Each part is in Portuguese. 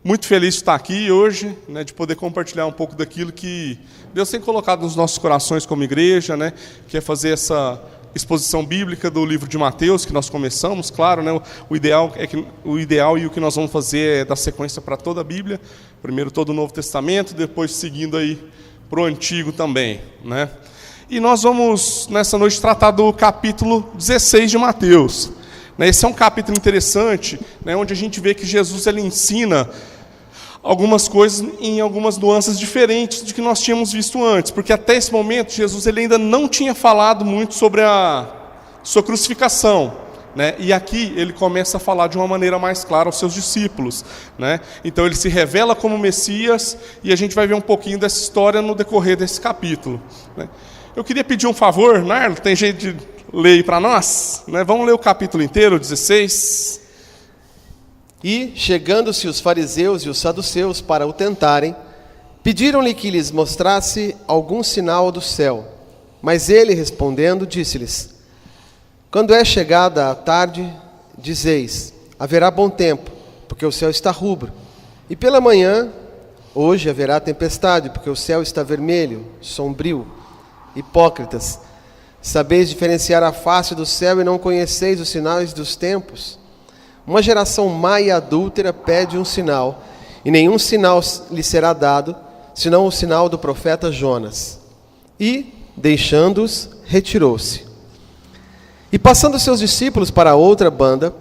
Muito feliz de estar aqui hoje, né, de poder compartilhar um pouco daquilo que Deus tem colocado nos nossos corações como igreja, né, que é fazer essa exposição bíblica do livro de Mateus, que nós começamos, claro, né, o ideal e o que nós vamos fazer é dar sequência para toda a Bíblia, primeiro todo o Novo Testamento, depois seguindo aí para o Antigo também, né. E nós vamos, nessa noite, tratar do capítulo 16 de Mateus. Esse é um capítulo interessante, né, onde a gente vê que Jesus ele ensina algumas coisas em algumas nuances diferentes do que nós tínhamos visto antes, porque até esse momento Jesus ele ainda não tinha falado muito sobre a sua crucificação, né, e aqui ele começa a falar de uma maneira mais clara aos seus discípulos, né, então ele se revela como Messias e a gente vai ver um pouquinho dessa história no decorrer desse capítulo, né. Eu queria pedir um favor, Narlo, tem jeito de ler aí para nós? Né? Vamos ler o capítulo inteiro, 16. E, chegando-se os fariseus e os saduceus para o tentarem, pediram-lhe que lhes mostrasse algum sinal do céu. Mas ele, respondendo, disse-lhes: quando é chegada a tarde, dizeis, haverá bom tempo, porque o céu está rubro. E pela manhã, hoje haverá tempestade, porque o céu está vermelho, sombrio. Hipócritas, sabeis diferenciar a face do céu e não conheceis os sinais dos tempos? Uma geração má e adúltera pede um sinal, e nenhum sinal lhe será dado, senão o sinal do profeta Jonas. E, deixando-os, retirou-se. E passando seus discípulos para outra banda,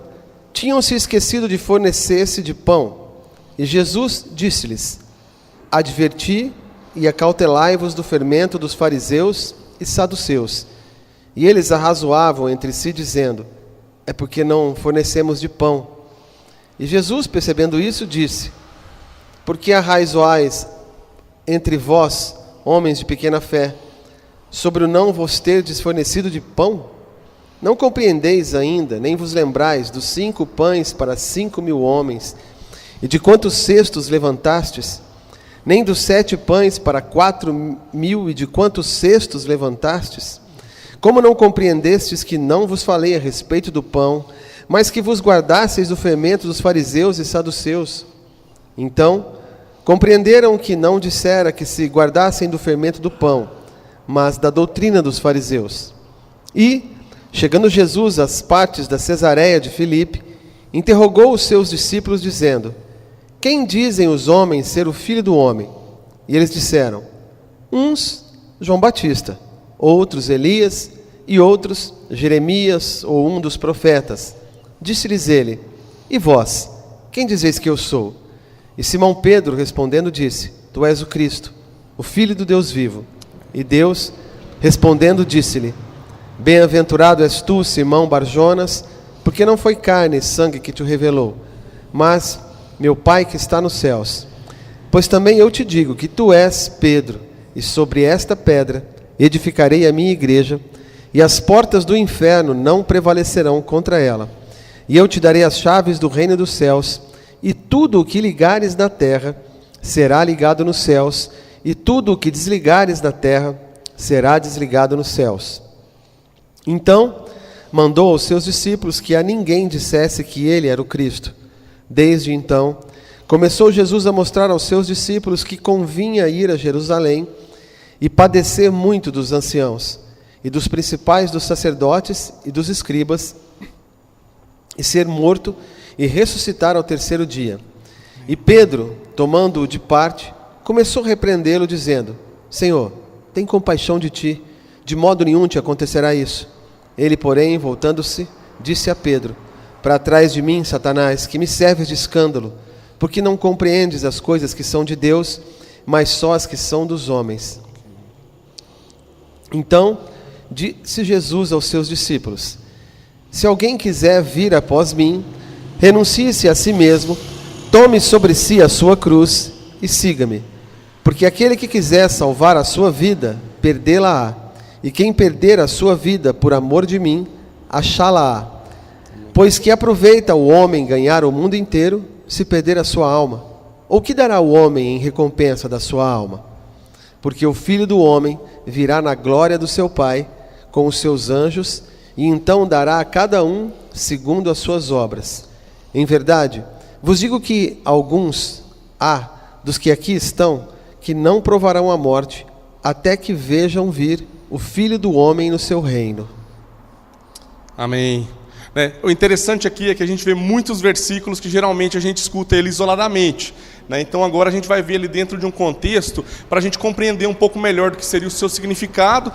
tinham-se esquecido de fornecer-se de pão. E Jesus disse-lhes: adverti e acautelai-vos do fermento dos fariseus e saduceus. E eles arrazoavam entre si, dizendo: é porque não fornecemos de pão. E Jesus, percebendo isso, disse: por que arrazoais entre vós, homens de pequena fé, sobre o não vos terdes fornecido de pão? Não compreendeis ainda, nem vos lembrais dos 5 pães para 5.000 homens, e de quantos cestos levantastes? Nem dos 7 pães para 4.000, e de quantos cestos levantastes? Como não compreendestes que não vos falei a respeito do pão, mas que vos guardasseis do fermento dos fariseus e saduceus? Então, compreenderam que não dissera que se guardassem do fermento do pão, mas da doutrina dos fariseus. E, chegando Jesus às partes da Cesareia de Filipe, interrogou os seus discípulos, dizendo: quem dizem os homens ser o Filho do Homem? E eles disseram: uns, João Batista, outros Elias, e outros Jeremias ou um dos profetas. Disse-lhes ele: e vós, quem dizeis que eu sou? E Simão Pedro, respondendo, disse: tu és o Cristo, o Filho do Deus vivo. E Deus, respondendo, disse-lhe: bem-aventurado és tu, Simão Barjonas, porque não foi carne e sangue que te revelou, mas meu Pai que está nos céus. Pois também eu te digo que tu és Pedro, e sobre esta pedra edificarei a minha igreja, e as portas do inferno não prevalecerão contra ela. E eu te darei as chaves do reino dos céus, e tudo o que ligares na terra será ligado nos céus, e tudo o que desligares na terra será desligado nos céus. Então mandou aos seus discípulos que a ninguém dissesse que ele era o Cristo. Desde então, começou Jesus a mostrar aos seus discípulos que convinha ir a Jerusalém e padecer muito dos anciãos e dos principais dos sacerdotes e dos escribas, e ser morto e ressuscitar ao 3º dia. E Pedro, tomando-o de parte, começou a repreendê-lo, dizendo: Senhor, tem compaixão de ti, de modo nenhum te acontecerá isso. Ele, porém, voltando-se, disse a Pedro: para trás de mim, Satanás, que me serves de escândalo, porque não compreendes as coisas que são de Deus, mas só as que são dos homens. Então disse Jesus aos seus discípulos: se alguém quiser vir após mim, renuncie-se a si mesmo, tome sobre si a sua cruz e siga-me. Porque aquele que quiser salvar a sua vida, perdê-la-á, e quem perder a sua vida por amor de mim, achá-la-á. Pois que aproveita o homem ganhar o mundo inteiro, se perder a sua alma? Ou que dará o homem em recompensa da sua alma? Porque o Filho do Homem virá na glória do seu Pai, com os seus anjos, e então dará a cada um segundo as suas obras. Em verdade, vos digo que alguns Há dos que aqui estão que não provarão a morte, até que vejam vir o Filho do Homem no seu reino. Amém. O interessante aqui é que a gente vê muitos versículos que geralmente a gente escuta ele isoladamente. Então agora a gente vai ver ele dentro de um contexto para a gente compreender um pouco melhor do que seria o seu significado,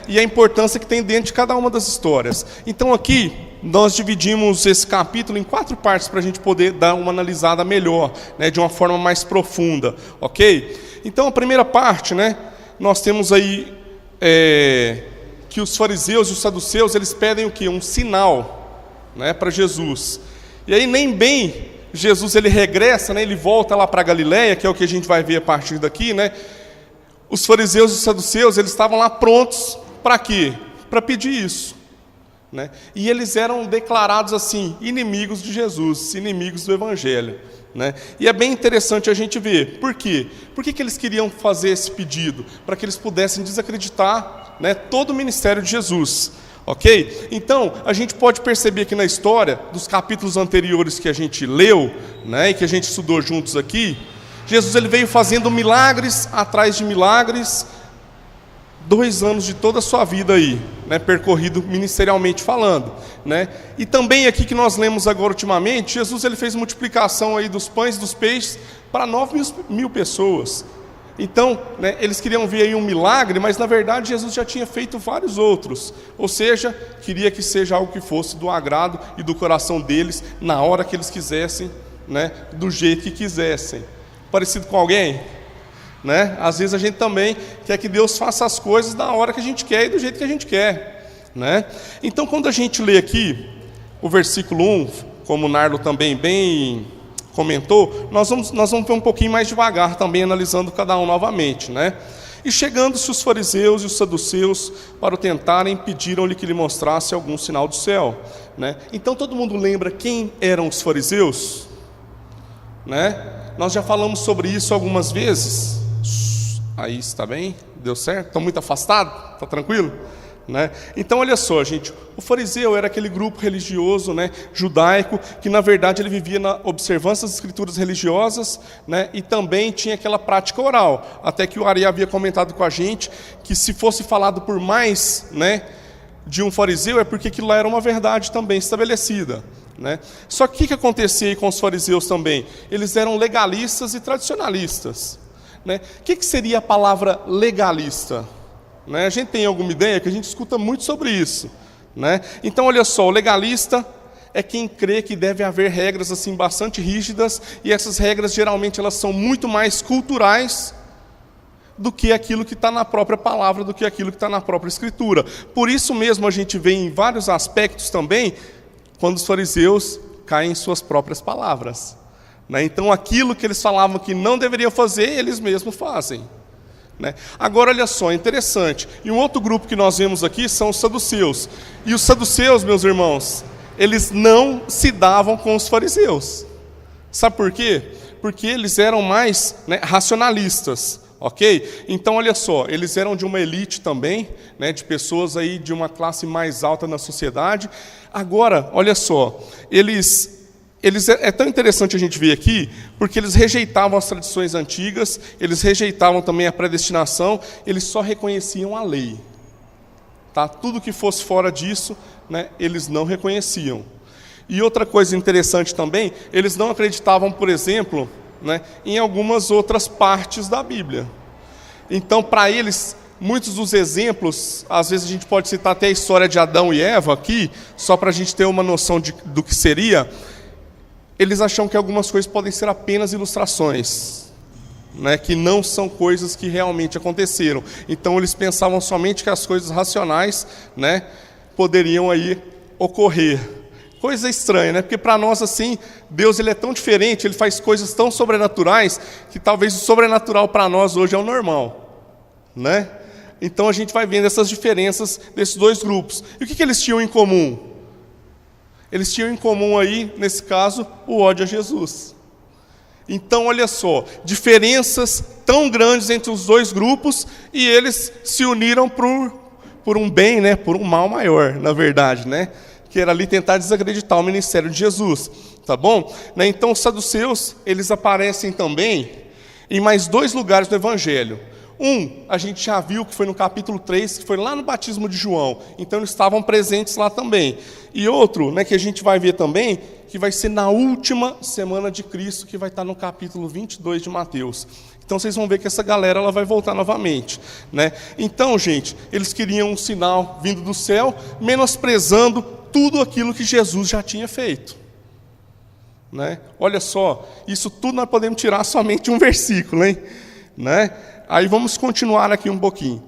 e a importância que tem dentro de cada uma das histórias. Então aqui nós dividimos esse capítulo em 4 partes para a gente poder dar uma analisada melhor, de uma forma mais profunda, ok? Então a primeira parte, nós temos aí que os fariseus e os saduceus, eles pedem o quê? Um sinal, para Jesus. E aí nem bem Jesus ele regressa, ele volta lá para Galileia, que é o que a gente vai ver a partir daqui, Os fariseus e os saduceus, eles estavam lá prontos para quê? Para pedir isso, E eles eram declarados assim, inimigos de Jesus, inimigos do Evangelho, E é bem interessante a gente ver. Por quê? Por que eles queriam fazer esse pedido? Para que eles pudessem desacreditar, todo o ministério de Jesus. Ok? Então, a gente pode perceber aqui na história, dos capítulos anteriores que a gente leu, e que a gente estudou juntos aqui, Jesus ele veio fazendo milagres atrás de milagres, 2 anos de toda a sua vida aí, percorrido ministerialmente falando, E também aqui que nós lemos agora ultimamente, Jesus ele fez multiplicação aí dos pães e dos peixes para 9.000 pessoas. Então, eles queriam ver aí um milagre, mas na verdade Jesus já tinha feito vários outros. Ou seja, queria que seja algo que fosse do agrado e do coração deles, na hora que eles quisessem, do jeito que quisessem. Parecido com alguém? Às vezes a gente também quer que Deus faça as coisas da hora que a gente quer e do jeito que a gente quer, Então, quando a gente lê aqui o versículo 1, como o Nardo também bem comentou, nós vamos ver um pouquinho mais devagar também, analisando cada um novamente, E chegando-se os fariseus e os saduceus para o tentarem, pediram-lhe que lhe mostrasse algum sinal do céu, Então todo mundo lembra quem eram os fariseus? Nós já falamos sobre isso algumas vezes. Aí está bem? Deu certo? Estão muito afastados? Está tranquilo? Então olha só, gente, o fariseu era aquele grupo religioso, judaico, que na verdade ele vivia na observância das escrituras religiosas, e também tinha aquela prática oral, até que o Ari havia comentado com a gente, que se fosse falado por mais, de um fariseu, é porque aquilo lá era uma verdade também estabelecida, Só que o que acontecia aí com os fariseus também? Eles eram legalistas e tradicionalistas, O que seria a palavra legalista? A gente tem alguma ideia que a gente escuta muito sobre isso, Então olha só, o legalista é quem crê que deve haver regras assim bastante rígidas, e essas regras geralmente elas são muito mais culturais do que aquilo que está na própria palavra, do que aquilo que está na própria escritura. Por isso mesmo a gente vê em vários aspectos também, quando os fariseus caem em suas próprias palavras, Então aquilo que eles falavam que não deveriam fazer, eles mesmos fazem. Agora olha só, interessante, e um outro grupo que nós vemos aqui são os saduceus, e os saduceus, meus irmãos, eles não se davam com os fariseus. Sabe por quê? Porque eles eram mais racionalistas, ok? Então olha só, eles eram de uma elite também, de pessoas aí de uma classe mais alta na sociedade. Agora, olha só, é tão interessante a gente ver aqui, porque eles rejeitavam as tradições antigas, eles rejeitavam também a predestinação, eles só reconheciam a lei. Tudo que fosse fora disso, eles não reconheciam. E outra coisa interessante também, eles não acreditavam, por exemplo, em algumas outras partes da Bíblia. Então, para eles, muitos dos exemplos, às vezes a gente pode citar até a história de Adão e Eva aqui, só para a gente ter uma noção do que seria. Eles acham que algumas coisas podem ser apenas ilustrações, que não são coisas que realmente aconteceram. Então eles pensavam somente que as coisas racionais, poderiam aí ocorrer. Coisa estranha, porque para nós assim, Deus ele é tão diferente, ele faz coisas tão sobrenaturais, que talvez o sobrenatural para nós hoje é o normal, Então a gente vai vendo essas diferenças desses dois grupos. E o que eles tinham em comum? Eles tinham em comum aí, nesse caso, o ódio a Jesus. Então, olha só, diferenças tão grandes entre os dois grupos, e eles se uniram por um bem, por um mal maior, na verdade, Que era ali tentar desacreditar o ministério de Jesus, tá bom? Né? Então os saduceus, eles aparecem também em mais 2 lugares do Evangelho. A gente já viu que foi no capítulo 3, que foi lá no batismo de João. Então eles estavam presentes lá também. E outro, né, que a gente vai ver também, que vai ser na última semana de Cristo, que vai estar no capítulo 22 de Mateus. Então vocês vão ver que essa galera ela vai voltar novamente, né? Então, gente, eles queriam um sinal vindo do céu, menosprezando tudo aquilo que Jesus já tinha feito, né? Olha só, isso tudo nós podemos tirar somente um versículo, hein? Né? Aí vamos continuar aqui um pouquinho.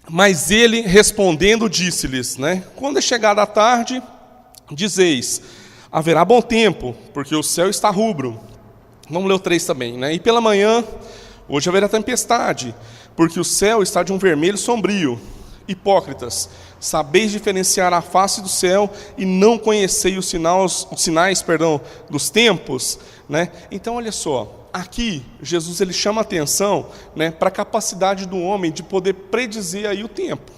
Mas ele respondendo disse-lhes, né? Quando é chegada a tarde, dizeis, haverá bom tempo, porque o céu está rubro. Vamos ler o 3 também, né? E pela manhã, hoje haverá tempestade, porque o céu está de um vermelho sombrio. Hipócritas, sabeis diferenciar a face do céu e não conheceis os sinais dos tempos, né? Então, olha só. Aqui, Jesus ele chama a atenção, né, para a capacidade do homem de poder predizer aí o tempo.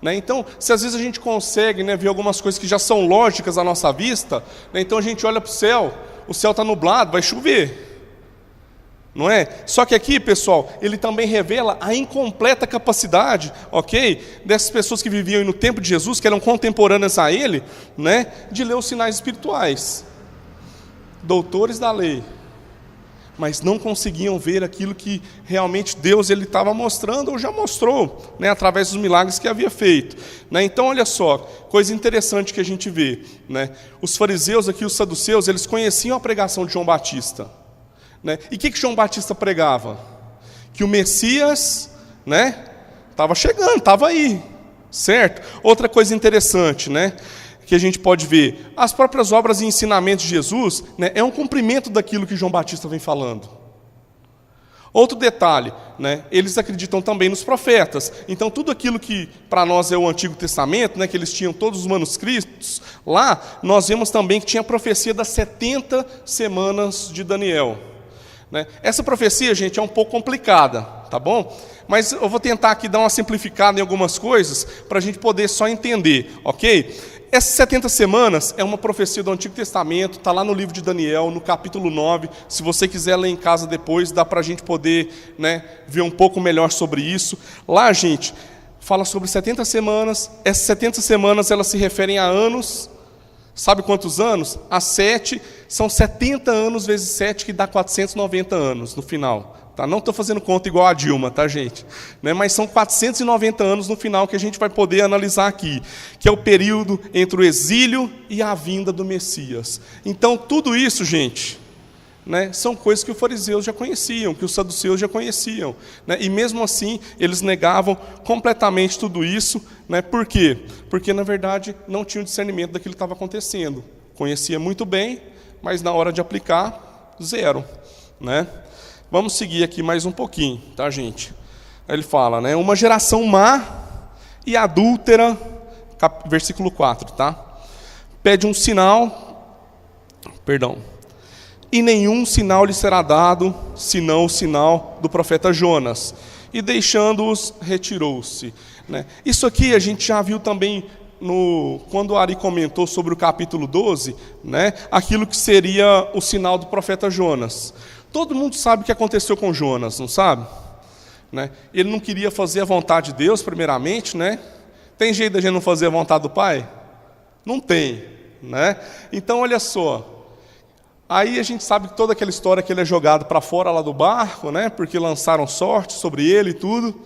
Né? Então, se às vezes a gente consegue, né, ver algumas coisas que já são lógicas à nossa vista, né, então a gente olha para o céu está nublado, vai chover. Não é? Só que aqui, pessoal, ele também revela a incompleta capacidade, ok, dessas pessoas que viviam no tempo de Jesus, que eram contemporâneas a ele, né, de ler os sinais espirituais. Doutores da lei, mas não conseguiam ver aquilo que realmente Deus ele estava mostrando ou já mostrou, né, através dos milagres que havia feito. Né? Então, olha só, coisa interessante que a gente vê. Né? Os fariseus aqui, os saduceus, eles conheciam a pregação de João Batista. Né? E o que João Batista pregava? Que o Messias, né, estava chegando, estava aí, certo? Outra coisa interessante, né, que a gente pode ver, as próprias obras e ensinamentos de Jesus, né, é um cumprimento daquilo que João Batista vem falando. Outro detalhe, né, eles acreditam também nos profetas. Então, tudo aquilo que para nós é o Antigo Testamento, né, que eles tinham todos os manuscritos, lá nós vemos também que tinha a profecia das 70 semanas de Daniel. Né? Essa profecia, gente, é um pouco complicada, tá bom? Mas eu vou tentar aqui dar uma simplificada em algumas coisas, para a gente poder só entender, ok? Essas 70 semanas é uma profecia do Antigo Testamento, está lá no livro de Daniel, no capítulo 9. Se você quiser ler em casa depois, dá para a gente poder, né, ver um pouco melhor sobre isso. Lá, gente, fala sobre 70 semanas. Essas 70 semanas, elas se referem a anos. Sabe quantos anos? A 7, são 70 anos vezes 7, que dá 490 anos no final. Tá? Não estou fazendo conta igual a Dilma, tá, gente? Né? Mas são 490 anos no final que a gente vai poder analisar aqui, que é o período entre o exílio e a vinda do Messias. Então, tudo isso, gente, né, são coisas que os fariseus já conheciam, que os saduceus já conheciam. Né? E mesmo assim, eles negavam completamente tudo isso. Né? Por quê? Porque, na verdade, não tinham discernimento daquilo que estava acontecendo. Conhecia muito bem, mas na hora de aplicar, zero. Né? Vamos seguir aqui mais um pouquinho, tá, gente? Ele fala, né? Uma geração má e adúltera, versículo 4, tá? Pede um sinal, e nenhum sinal lhe será dado, senão o sinal do profeta Jonas. E deixando-os, retirou-se. Né? Isso aqui a gente já viu também, quando o Ari comentou sobre o capítulo 12, né? Aquilo que seria o sinal do profeta Jonas. Todo mundo sabe o que aconteceu com Jonas, não sabe? Né? Ele não queria fazer a vontade de Deus, primeiramente, né? Tem jeito da gente não fazer a vontade do Pai? Não tem, né? Então, olha só. Aí a gente sabe toda aquela história que ele é jogado para fora lá do barco, né? Porque lançaram sorte sobre ele e tudo.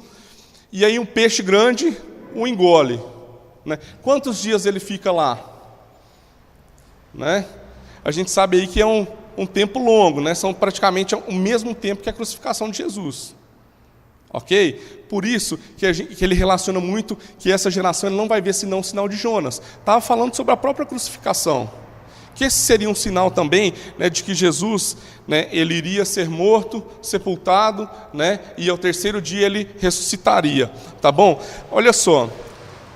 E aí um peixe grande o engole. Né? Quantos dias ele fica lá? Né? A gente sabe aí que é um tempo longo, né? São praticamente o mesmo tempo que a crucificação de Jesus. Ok? Por isso que ele relaciona muito que essa geração ele não vai ver senão o sinal de Jonas. Estava falando sobre a própria crucificação. Que esse seria um sinal também, né, de que Jesus, né, ele iria ser morto, sepultado, né, e ao terceiro dia ele ressuscitaria. Tá bom? Olha só.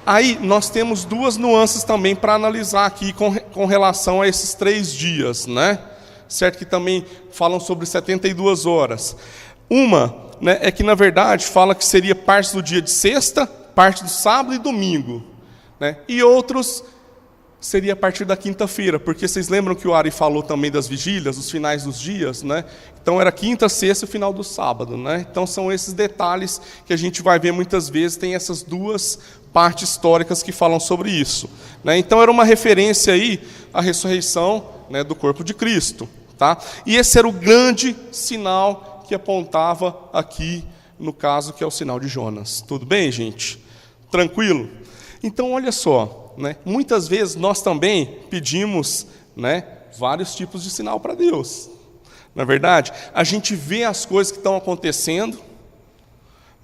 Aí nós temos duas nuances também para analisar aqui com relação a esses 3 dias, né? Certo, que também falam sobre 72 horas. Uma, né, é que, na verdade, fala que seria parte do dia de sexta, parte do sábado e domingo, né? E outros seria a partir da quinta-feira, porque vocês lembram que o Ari falou também das vigílias, os finais dos dias, né? Então era quinta, sexta e o final do sábado, né? Então são esses detalhes que a gente vai ver muitas vezes, tem essas duas partes históricas que falam sobre isso, né? Então era uma referência aí à ressurreição, né, do corpo de Cristo, tá? E esse era o grande sinal que apontava aqui, no caso, que é o sinal de Jonas. Tudo bem, gente? Tranquilo? Então olha só, né? Muitas vezes nós também pedimos, né, vários tipos de sinal para Deus. Na verdade, a gente vê as coisas que estão acontecendo,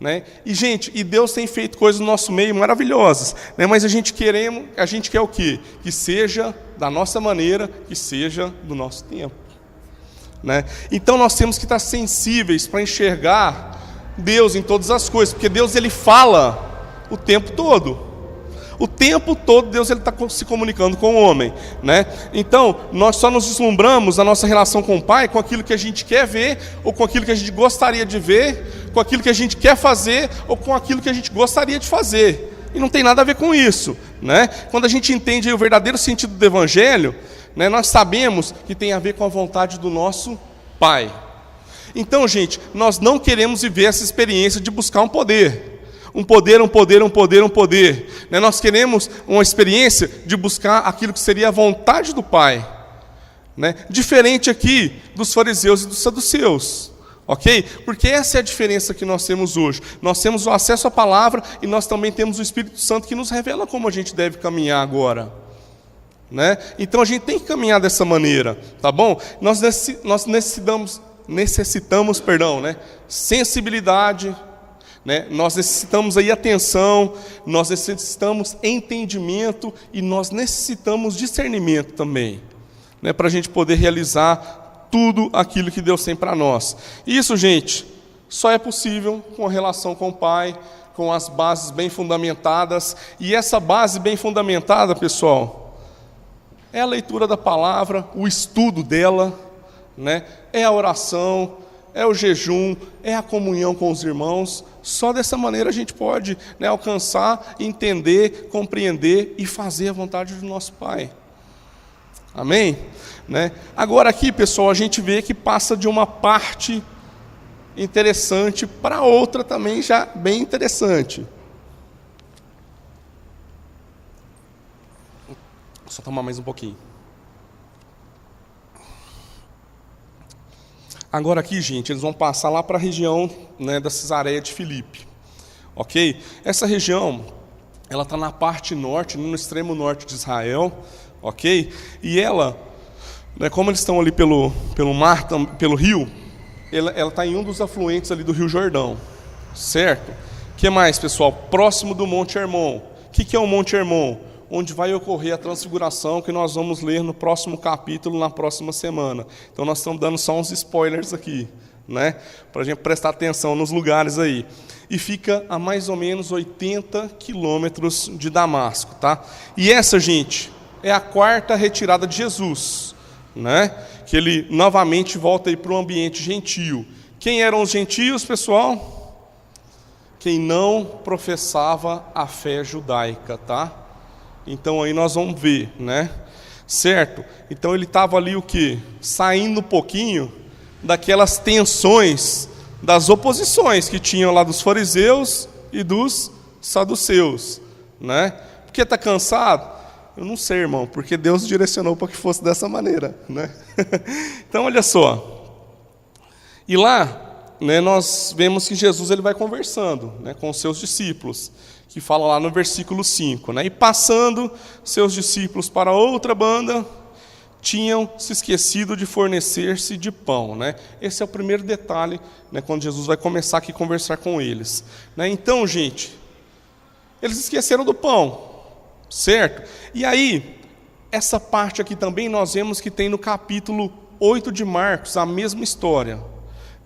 né? E gente, e Deus tem feito coisas no nosso meio maravilhosas, né? Mas a gente quer o quê? Que seja da nossa maneira, que seja do nosso tempo, né? Então nós temos que estar sensíveis para enxergar Deus em todas as coisas, porque Deus, ele fala o tempo todo. O tempo todo Deus está se comunicando com o homem, né? Então, nós só nos deslumbramos a nossa relação com o Pai com aquilo que a gente quer ver, ou com aquilo que a gente gostaria de ver, com aquilo que a gente quer fazer, ou com aquilo que a gente gostaria de fazer. E não tem nada a ver com isso, né? Quando a gente entende aí o verdadeiro sentido do Evangelho, né, nós sabemos que tem a ver com a vontade do nosso Pai. Então, gente, nós não queremos viver essa experiência de buscar um poder. Um poder. Né? Nós queremos uma experiência de buscar aquilo que seria a vontade do Pai. Né? Diferente aqui dos fariseus e dos saduceus. Ok? Porque essa é a diferença que nós temos hoje. Nós temos o acesso à palavra e nós também temos o Espírito Santo que nos revela como a gente deve caminhar agora. Né? Então a gente tem que caminhar dessa maneira. Tá bom? Nós necessitamos, né? Sensibilidade. Né? Nós necessitamos aí atenção, nós necessitamos entendimento e nós necessitamos discernimento também, né? Para a gente poder realizar tudo aquilo que Deus tem para nós. Isso, gente, só é possível com a relação com o Pai, com as bases bem fundamentadas. E essa base bem fundamentada, pessoal, é a leitura da palavra, o estudo dela, né? É a oração, é o jejum, é a comunhão com os irmãos. Só dessa maneira a gente pode, né, alcançar, entender, compreender e fazer a vontade do nosso Pai. Amém? Né? Agora aqui, pessoal, a gente vê que passa de uma parte interessante para outra também já bem interessante. Vou só tomar mais um pouquinho. Agora aqui, gente, eles vão passar lá para a região, né, da Cesareia de Filipe, ok? Essa região, ela está na parte norte, no extremo norte de Israel, ok? E ela, né, como eles estão ali pelo mar, pelo rio, ela está em um dos afluentes ali do Rio Jordão, certo? O que mais, pessoal? Próximo do Monte Hermon. O que é o Monte Hermon? Onde vai ocorrer a transfiguração, que nós vamos ler no próximo capítulo, na próxima semana. Então nós estamos dando só uns spoilers aqui, né? Para a gente prestar atenção nos lugares aí. E fica a mais ou menos 80 quilômetros de Damasco, tá? E essa, gente, é a quarta retirada de Jesus, né? Que ele novamente volta aí para o ambiente gentil. Quem eram os gentios, pessoal? Quem não professava a fé judaica, tá? Então aí nós vamos ver, né? Certo? Então ele estava ali o quê? Saindo um pouquinho daquelas tensões, das oposições que tinham lá dos fariseus e dos saduceus, né? Porque está cansado? Eu não sei, irmão, porque Deus direcionou para que fosse dessa maneira, né? Então olha só. E lá, né, nós vemos que Jesus ele vai conversando, né, com os seus discípulos, que fala lá no versículo 5, né? E passando seus discípulos para outra banda, tinham se esquecido de fornecer-se de pão, né? Esse é o primeiro detalhe, né, quando Jesus vai começar aqui a conversar com eles, né? Então, gente, eles esqueceram do pão, certo? E aí, essa parte aqui também nós vemos que tem no capítulo 8 de Marcos a mesma história,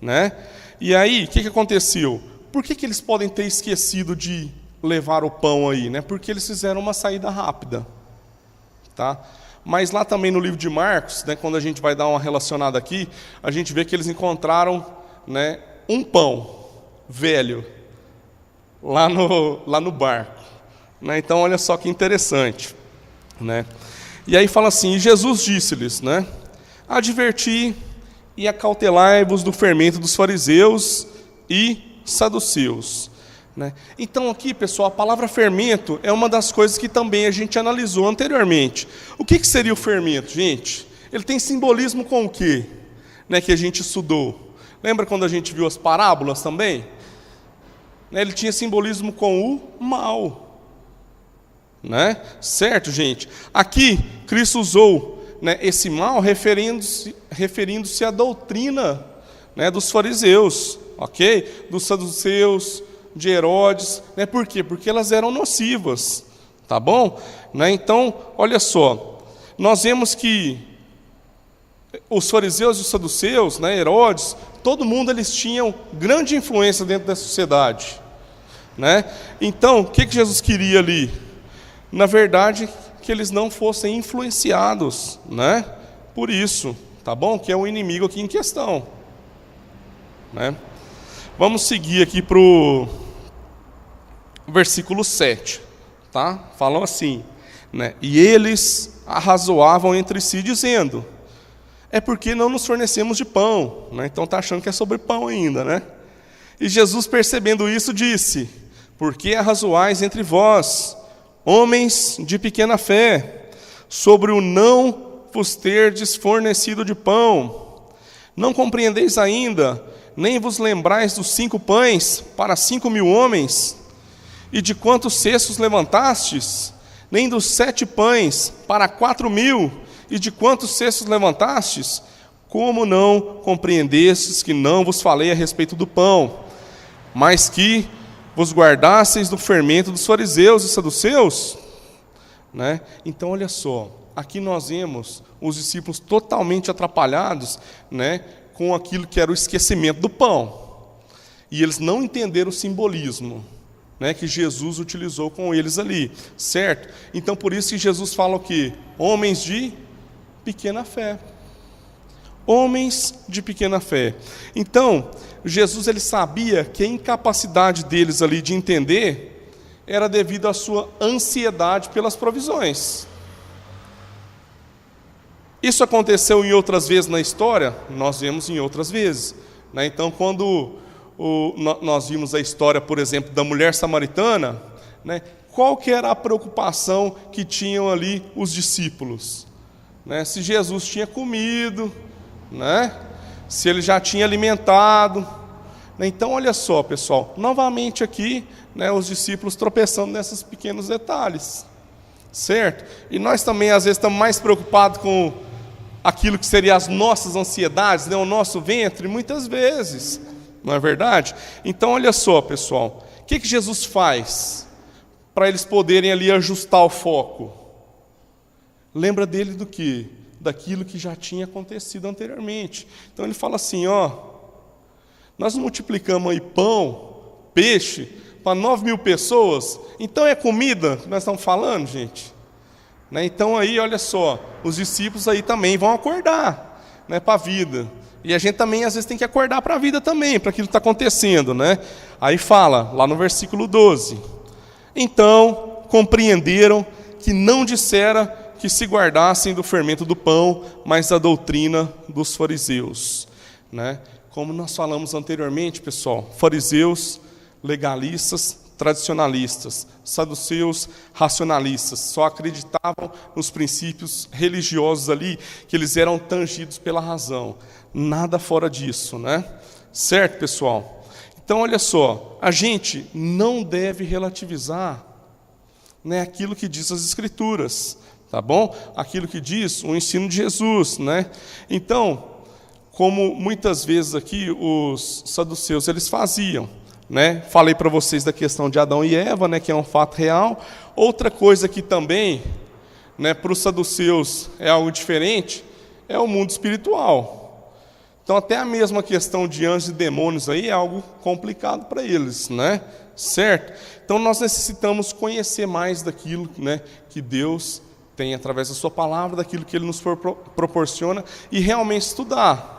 né? E aí, o que aconteceu? Por que eles podem ter esquecido de levar o pão aí, né? Porque eles fizeram uma saída rápida, tá? Mas lá também no livro de Marcos, né, quando a gente vai dar uma relacionada aqui, a gente vê que eles encontraram, né, um pão velho, lá no barco. Né? Então, olha só que interessante. Né? E aí fala assim, e Jesus disse-lhes, né? Adverti e acautelai-vos do fermento dos fariseus e saduceus. Né? Então aqui, pessoal, a palavra fermento é uma das coisas que também a gente analisou anteriormente. O que seria o fermento, gente? Ele tem simbolismo com o quê? Né, que a gente estudou. Lembra quando a gente viu as parábolas também? Né, ele tinha simbolismo com o mal. Né? Certo, gente? Aqui, Cristo usou, né, esse mal referindo-se à doutrina, né, dos fariseus, ok? Dos saduceus, de Herodes, né? Por quê? Porque elas eram nocivas, tá bom? Né? Então, olha só, nós vemos que os fariseus e os saduceus, né, Herodes, todo mundo eles tinham grande influência dentro da sociedade, né? Então, o que Jesus queria ali? Na verdade, que eles não fossem influenciados, né? Por isso, tá bom? Que é o inimigo aqui em questão, né? Vamos seguir aqui para o versículo 7, tá? Falam assim, né? E eles arrazoavam entre si, dizendo, é porque não nos fornecemos de pão, né? Então está achando que é sobre pão ainda, né? E Jesus, percebendo isso, disse, por que arrazoais entre vós, homens de pequena fé, sobre o não vos terdes fornecido de pão? Não compreendeis ainda, nem vos lembrais dos 5 pães para 5.000 homens? E de quantos cestos levantastes? Nem dos 7 pães para 4.000? E de quantos cestos levantastes? Como não compreendestes que não vos falei a respeito do pão, mas que vos guardasseis do fermento dos fariseus e saduceus? Né? Então, olha só, aqui nós vemos os discípulos totalmente atrapalhados, né, com aquilo que era o esquecimento do pão. E eles não entenderam o simbolismo, né, que Jesus utilizou com eles ali, certo? Então, por isso que Jesus fala o quê? Homens de pequena fé. Homens de pequena fé. Então, Jesus ele sabia que a incapacidade deles ali de entender era devido à sua ansiedade pelas provisões. Isso aconteceu em outras vezes na história? Nós vemos em outras vezes, né? Então, quando nós vimos a história, por exemplo, da mulher samaritana, né? Qual que era a preocupação que tinham ali os discípulos? Né? Se Jesus tinha comido, né? Se ele já tinha alimentado. Então, olha só, pessoal, novamente aqui, né, os discípulos tropeçando nesses pequenos detalhes, certo? E nós também, às vezes, estamos mais preocupados com aquilo que seriam as nossas ansiedades, né, o nosso ventre, muitas vezes, não é verdade? Então, olha só, pessoal, o que Jesus faz para eles poderem ali ajustar o foco? Lembra dele do quê? Daquilo que já tinha acontecido anteriormente. Então ele fala assim, ó, nós multiplicamos aí pão, peixe, para 9.000 pessoas, então é comida que nós estamos falando, gente? Né? Então aí, olha só, os discípulos aí também vão acordar, né, para a vida. E a gente também, às vezes, tem que acordar para a vida também, para aquilo que está acontecendo, né? Aí fala, lá no versículo 12, então compreenderam que não dissera que se guardassem do fermento do pão, mas da doutrina dos fariseus, né? Como nós falamos anteriormente, pessoal, fariseus, legalistas, tradicionalistas, saduceus, racionalistas, só acreditavam nos princípios religiosos ali, que eles eram tangidos pela razão, nada fora disso, né? Certo, pessoal? Então, olha só, a gente não deve relativizar, né, aquilo que diz as Escrituras, tá bom? Aquilo que diz o ensino de Jesus, né? Então, como muitas vezes aqui os saduceus eles faziam, né? Falei para vocês da questão de Adão e Eva, né, que é um fato real. Outra coisa que também, né, para os saduceus é algo diferente, é o mundo espiritual. Então, até a mesma questão de anjos e demônios aí é algo complicado para eles, né? Certo? Então, nós necessitamos conhecer mais daquilo, né, que Deus tem através da sua palavra, daquilo que Ele nos proporciona, e realmente estudar.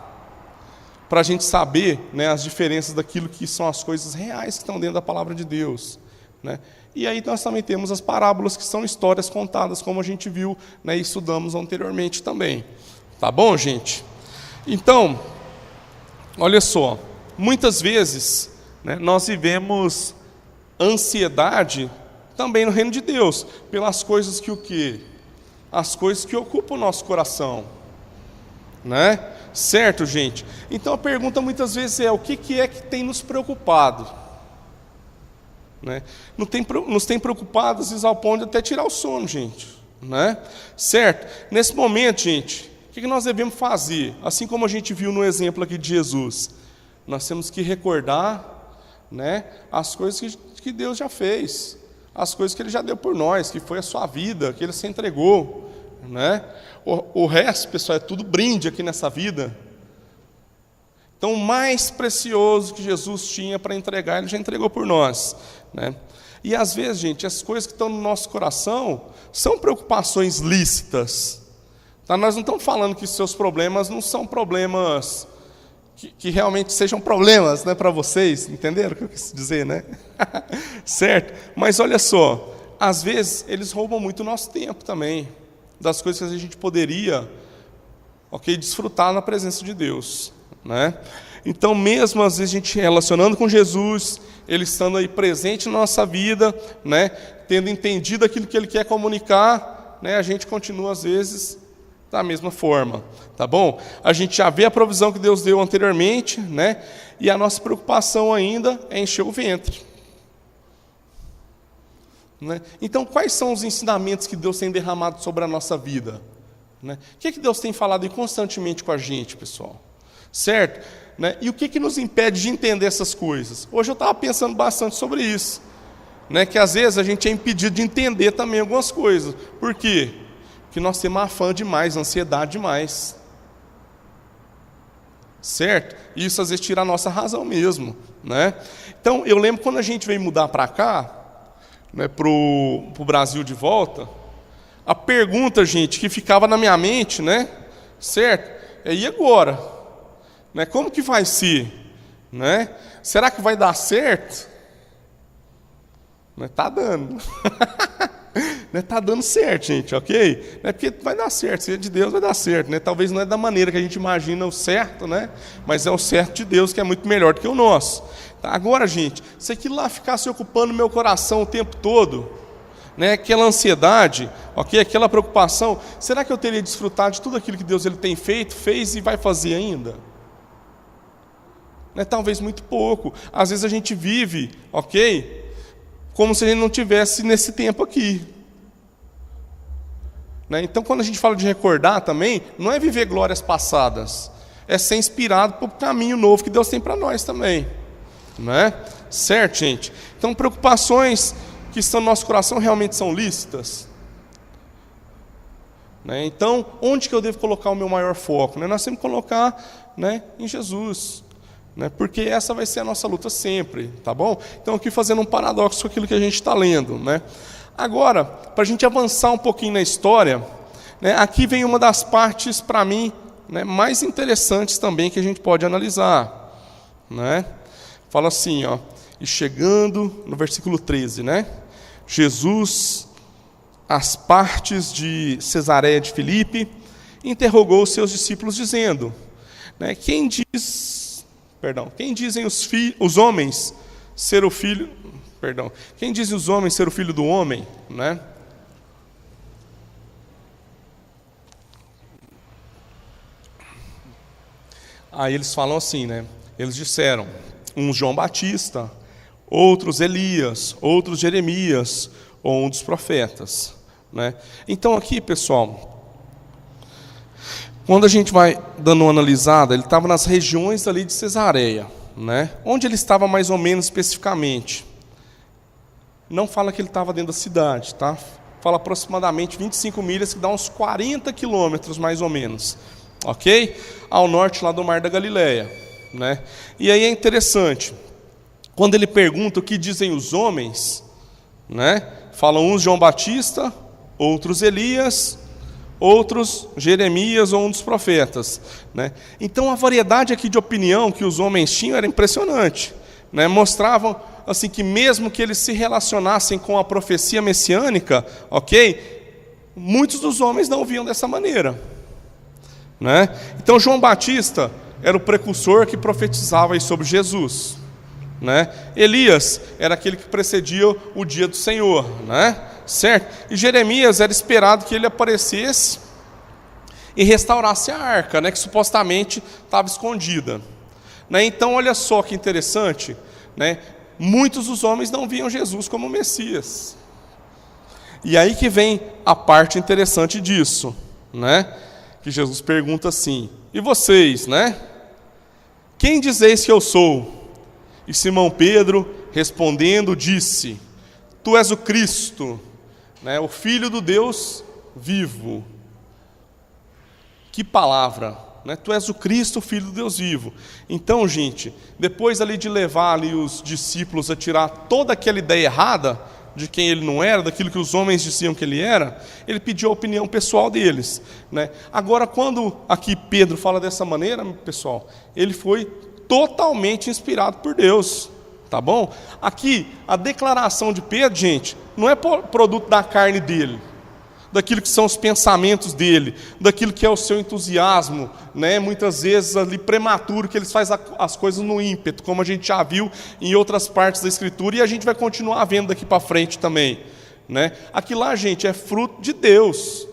para a gente saber, né, as diferenças daquilo que são as coisas reais que estão dentro da palavra de Deus, né? E aí nós também temos as parábolas, que são histórias contadas, como a gente viu, né, e estudamos anteriormente também. Tá bom, gente? Então, olha só, muitas vezes, né, nós vivemos ansiedade também no reino de Deus, pelas coisas que o quê? As coisas que ocupam o nosso coração, né? Certo, gente? Então a pergunta muitas vezes é: o que é que tem nos preocupado? Né? Nos tem preocupado, às vezes, ao ponto de até tirar o sono, gente, né? Certo? Nesse momento, gente, o que nós devemos fazer? Assim como a gente viu no exemplo aqui de Jesus, nós temos que recordar, né, as coisas que Deus já fez, as coisas que Ele já deu por nós, que foi a sua vida, que Ele se entregou, né? O resto, pessoal, é tudo brinde aqui nessa vida. Então, o mais precioso que Jesus tinha para entregar, Ele já entregou por nós, né? E às vezes, gente, as coisas que estão no nosso coração são preocupações lícitas, tá? Nós não estamos falando que seus problemas não são problemas que realmente sejam problemas, né, para vocês, entenderam o que eu quis dizer, né? Certo? Mas olha só, às vezes eles roubam muito o nosso tempo também, das coisas que a gente poderia, desfrutar na presença de Deus, né? Então, mesmo às vezes a gente relacionando com Jesus, Ele estando aí presente na nossa vida, né, tendo entendido aquilo que Ele quer comunicar, né, a gente continua às vezes da mesma forma, tá bom? A gente já vê a provisão que Deus deu anteriormente, né, e a nossa preocupação ainda é encher o ventre, né? Então, quais são os ensinamentos que Deus tem derramado sobre a nossa vida, né? O que Deus tem falado aí constantemente com a gente, pessoal? Certo? Né? E o que nos impede de entender essas coisas? Hoje eu estava pensando bastante sobre isso, né? Que às vezes a gente é impedido de entender também algumas coisas. Por quê? Porque nós temos afã demais, ansiedade demais. Certo? E isso às vezes tira a nossa razão mesmo, né? Então, eu lembro quando a gente veio mudar para cá, né, pro Brasil de volta, a pergunta, gente, que ficava na minha mente, né? Certo? E agora? Né, como que vai ser? Né? Será que vai dar certo? Né, tá dando. Né, tá dando certo, gente, ok? Né, porque vai dar certo, se é de Deus vai dar certo, né? Talvez não é da maneira que a gente imagina o certo, né? Mas é o certo de Deus, que é muito melhor do que o nosso. Tá? Agora, gente, se aquilo lá ficasse ocupando meu coração o tempo todo, né, aquela ansiedade, ok? Aquela preocupação, será que eu teria desfrutado de tudo aquilo que Deus Ele tem feito, fez e vai fazer ainda? Né, talvez muito pouco. Às vezes a gente vive, ok? Como se a gente não tivesse nesse tempo aqui. Né? Então, quando a gente fala de recordar também, não é viver glórias passadas, é ser inspirado para o caminho novo que Deus tem para nós também. Né? Certo, gente? Então, preocupações que estão no nosso coração realmente são lícitas. Né? Então, onde que eu devo colocar o meu maior foco? Né? Nós temos que colocar, né, em Jesus. Né? Porque essa vai ser a nossa luta sempre, tá bom? Então, aqui fazendo um paradoxo com aquilo que a gente está lendo, né? Agora, para a gente avançar um pouquinho na história, né, aqui vem uma das partes, para mim, né, mais interessantes também que a gente pode analisar. Né? Fala assim, ó, e chegando no versículo 13, né? Jesus, às partes de Cesareia de Filipe, interrogou os seus discípulos, dizendo, né, quem dizem os homens ser o filho... Quem dizem os homens ser o filho do homem? Né? Aí eles falam assim, né? Eles disseram, uns João Batista, outros Elias, outros Jeremias, ou um dos profetas. Né? Então aqui, pessoal, quando a gente vai dando uma analisada, ele estava nas regiões ali de Cesareia, né? Onde ele estava mais ou menos especificamente? Não fala que ele estava dentro da cidade, tá? Fala aproximadamente 25 milhas, que dá uns 40 quilômetros mais ou menos, ok? Ao norte lá do Mar da Galileia, né? E aí é interessante, quando ele pergunta o que dizem os homens, né? Falam uns João Batista, outros Elias, outros Jeremias ou um dos profetas, né? Então a variedade aqui de opinião que os homens tinham era impressionante, né? Mostravam assim que mesmo que eles se relacionassem com a profecia messiânica, ok? Muitos dos homens não viam dessa maneira, né? Então João Batista era o precursor que profetizava aí sobre Jesus, né? Elias era aquele que precedia o dia do Senhor, né? Certo? E Jeremias era esperado que ele aparecesse e restaurasse a arca, né? Que supostamente estava escondida, né? Então olha só que interessante, né? Muitos dos homens não viam Jesus como Messias. E aí que vem a parte interessante disso, né? Que Jesus pergunta assim: e vocês, né? Quem dizeis que eu sou? E Simão Pedro, respondendo, disse: Tu és o Cristo, né? O Filho do Deus vivo. Que palavra, né? Tu és o Cristo, o Filho do Deus vivo. Então, gente, depois ali de levar ali os discípulos a tirar toda aquela ideia errada de quem ele não era, daquilo que os homens diziam que ele era, ele pediu a opinião pessoal deles, né? Agora, quando aqui Pedro fala dessa maneira, pessoal, ele foi totalmente inspirado por Deus, tá bom? Aqui, a declaração de Pedro, gente, não é produto da carne dele, daquilo que são os pensamentos dele, daquilo que é o seu entusiasmo, né? Muitas vezes ali prematuro, que eles fazem as coisas no ímpeto, como a gente já viu em outras partes da Escritura, e a gente vai continuar vendo daqui para frente também, né? Aquilo lá, gente, é fruto de Deus,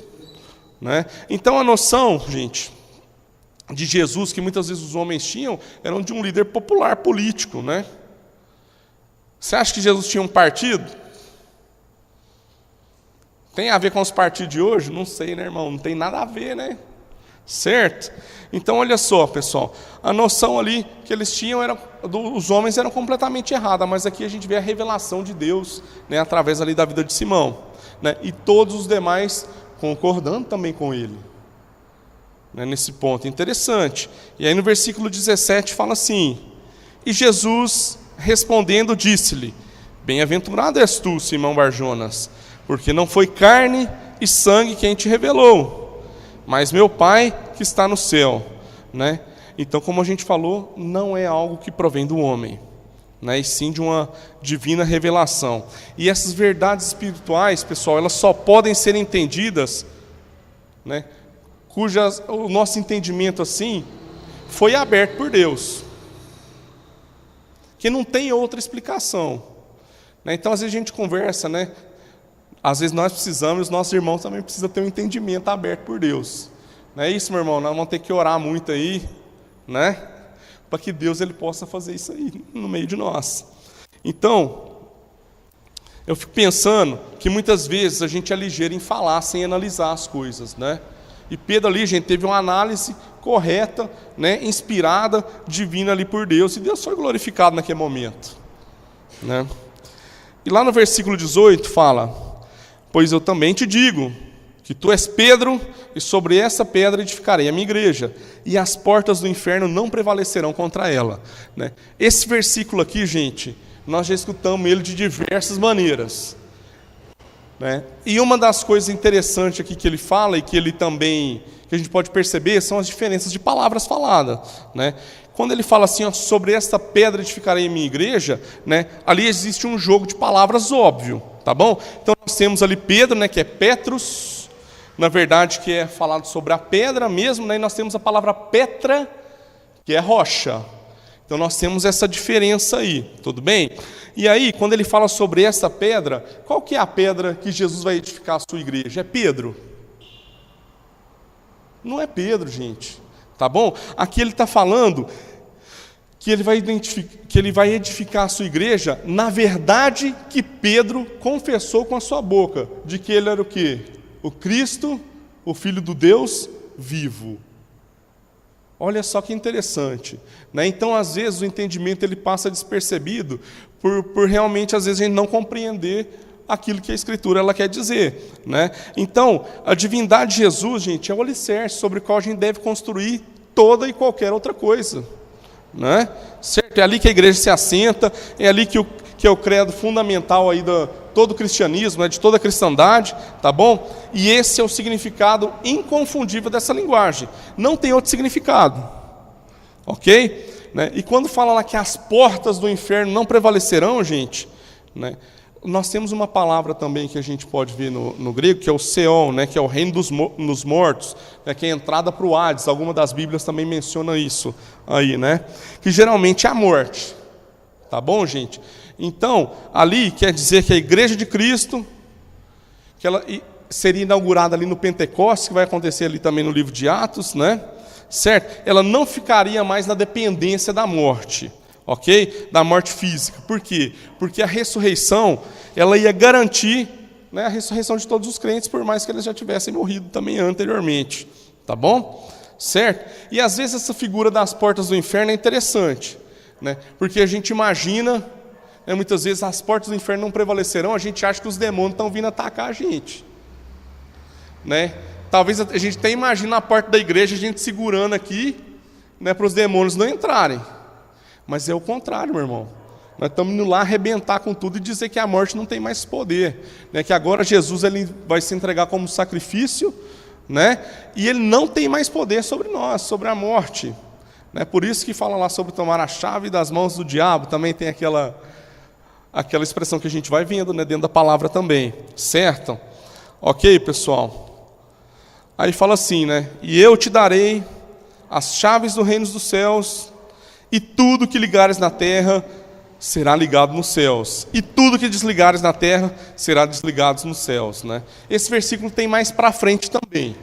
né? Então a noção, gente, de Jesus, que muitas vezes os homens tinham, eram de um líder popular político, né? Você acha que Jesus tinha um partido? Tem a ver com os partidos de hoje? Não sei, né, irmão? Não tem nada a ver, né? Certo? Então, olha só, pessoal. A noção ali que eles tinham, os homens eram completamente errada, mas aqui a gente vê a revelação de Deus, né, através ali da vida de Simão, né? E todos os demais concordando também com ele, né, nesse ponto. Interessante. E aí no versículo 17 fala assim: e Jesus respondendo disse-lhe: bem-aventurado és tu, Simão Barjonas, porque não foi carne e sangue quem te revelou, mas meu Pai que está no céu, né? Então, como a gente falou, não é algo que provém do homem, né? E sim de uma divina revelação. E essas verdades espirituais, pessoal, elas só podem ser entendidas, né, o nosso entendimento assim foi aberto por Deus, que não tem outra explicação, né? Então, às vezes a gente conversa, né? Às vezes nós precisamos, os nossos irmãos também precisam ter um entendimento aberto por Deus. Não é isso, meu irmão? Nós vamos ter que orar muito aí, né? Para que Deus ele possa fazer isso aí no meio de nós. Então, eu fico pensando que muitas vezes a gente é ligeiro em falar sem analisar as coisas, né? E Pedro ali, gente, teve uma análise correta, né? Inspirada, divina ali por Deus. E Deus foi glorificado naquele momento, né? E lá no versículo 18 fala: pois eu também te digo que tu és Pedro, e sobre essa pedra edificarei a minha igreja, e as portas do inferno não prevalecerão contra ela, né? Esse versículo aqui, gente, nós já escutamos ele de diversas maneiras, né? E uma das coisas interessantes aqui que ele fala, e que ele também, que a gente pode perceber, são as diferenças de palavras faladas, né? Quando ele fala assim, ó, sobre esta pedra edificarei a minha igreja, né, ali existe um jogo de palavras óbvio, tá bom? Então nós temos ali Pedro, né, que é Petrus, na verdade que é falado sobre a pedra mesmo, né, e nós temos a palavra Petra, que é rocha. Então nós temos essa diferença aí, tudo bem? E aí, quando ele fala sobre essa pedra, qual que é a pedra que Jesus vai edificar a sua igreja? É Pedro? Não é Pedro, gente, tá bom? Aqui ele está falando que ele vai edificar a sua igreja na verdade que Pedro confessou com a sua boca, de que ele era o quê? O Cristo, o Filho do Deus vivo. Olha só que interessante, né? Então, às vezes, o entendimento ele passa despercebido por realmente, às vezes, a gente não compreender aquilo que a Escritura ela quer dizer, né? Então, a divindade de Jesus, gente, é o alicerce sobre o qual a gente deve construir toda e qualquer outra coisa, né? Certo? É ali que a igreja se assenta, é ali que é o credo fundamental aí todo o cristianismo, né, de toda a cristandade, tá bom? E esse é o significado inconfundível dessa linguagem. Não tem outro significado, ok? Né? E quando fala lá que as portas do inferno não prevalecerão, gente, né, nós temos uma palavra também que a gente pode ver no grego, que é o Seol, né, que é o reino dos mortos, né, que é a entrada para o Hades. Alguma das Bíblias também menciona isso aí, né? Que geralmente é a morte. Tá bom, gente? Então, ali quer dizer que a igreja de Cristo, que ela seria inaugurada ali no Pentecostes, que vai acontecer ali também no livro de Atos, né? Certo? Ela não ficaria mais na dependência da morte. Ok? Da morte física. Por quê? Porque a ressurreição, ela ia garantir, né, a ressurreição de todos os crentes, por mais que eles já tivessem morrido também anteriormente. Tá bom? Certo? E às vezes essa figura das portas do inferno é interessante, né? Porque a gente imagina, né, muitas vezes as portas do inferno não prevalecerão, a gente acha que os demônios estão vindo atacar a gente. Né? Talvez a gente até imagine na porta da igreja a gente segurando aqui, né, para os demônios não entrarem. Mas é o contrário, meu irmão. Nós estamos indo lá arrebentar com tudo e dizer que a morte não tem mais poder, né? Que agora Jesus ele vai se entregar como sacrifício, né? E ele não tem mais poder sobre nós, sobre a morte, né? Por isso que fala lá sobre tomar a chave das mãos do diabo, também tem aquela expressão que a gente vai vendo, né, dentro da palavra também, certo? Ok, pessoal? Aí fala assim, né? E eu te darei as chaves do reino dos céus, e tudo que ligares na terra será ligado nos céus, e tudo que desligares na terra será desligado nos céus, né? Esse versículo tem mais para frente também,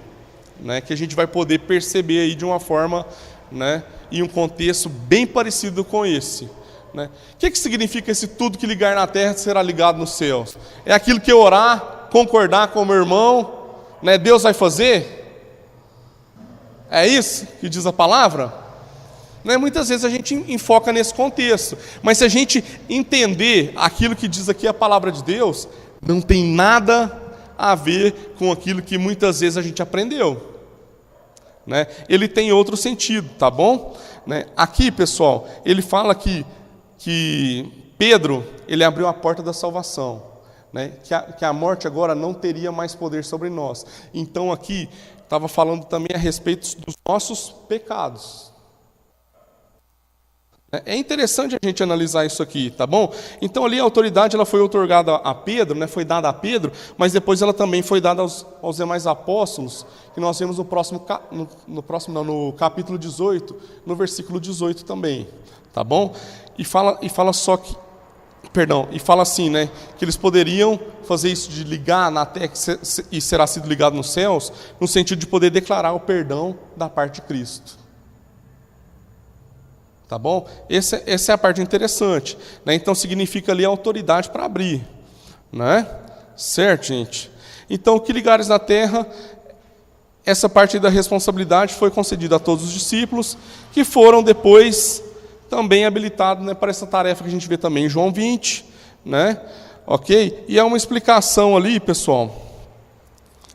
né, que a gente vai poder perceber aí de uma forma, né, em um contexto bem parecido com esse, né? O que significa esse tudo que ligar na terra será ligado nos céus? É aquilo que eu orar, concordar com o meu irmão, né, Deus vai fazer? É isso que diz a palavra? Né? Muitas vezes a gente enfoca nesse contexto, mas se a gente entender aquilo que diz aqui a palavra de Deus, não tem nada a ver com aquilo que muitas vezes a gente aprendeu, né? Ele tem outro sentido, tá bom? Né? Aqui, pessoal, ele fala que Pedro, ele abriu a porta da salvação, né? Que a morte agora não teria mais poder sobre nós. Então aqui estava falando também a respeito dos nossos pecados. É interessante a gente analisar isso aqui, tá bom? Então ali a autoridade ela foi outorgada a Pedro, né, foi dada a Pedro, mas depois ela também foi dada aos demais apóstolos, que nós vemos no capítulo 18, no versículo 18 também, tá bom? E fala assim, né, que eles poderiam fazer isso de ligar na terra e será sido ligado nos céus, no sentido de poder declarar o perdão da parte de Cristo. Tá bom? Essa é a parte interessante, né? Então significa ali a autoridade para abrir, né? Certo, gente? Então o que ligares na terra, essa parte da responsabilidade foi concedida a todos os discípulos, que foram depois também habilitados, né, para essa tarefa que a gente vê também em João 20, né? Ok? E é uma explicação ali, pessoal,